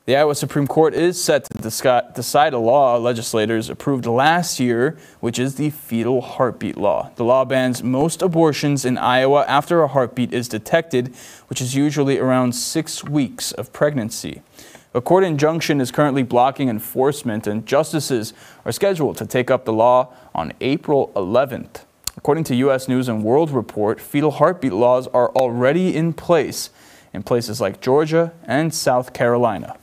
The Iowa Supreme Court is set to decide a law legislators approved last year, which is the fetal heartbeat law. The law bans most abortions in Iowa after a heartbeat is detected, which is usually around 6 weeks of pregnancy. A court injunction is currently blocking enforcement, and justices are scheduled to take up the law on April 11th. According to U.S. News and World Report, fetal heartbeat laws are already in place in places like Georgia and South Carolina.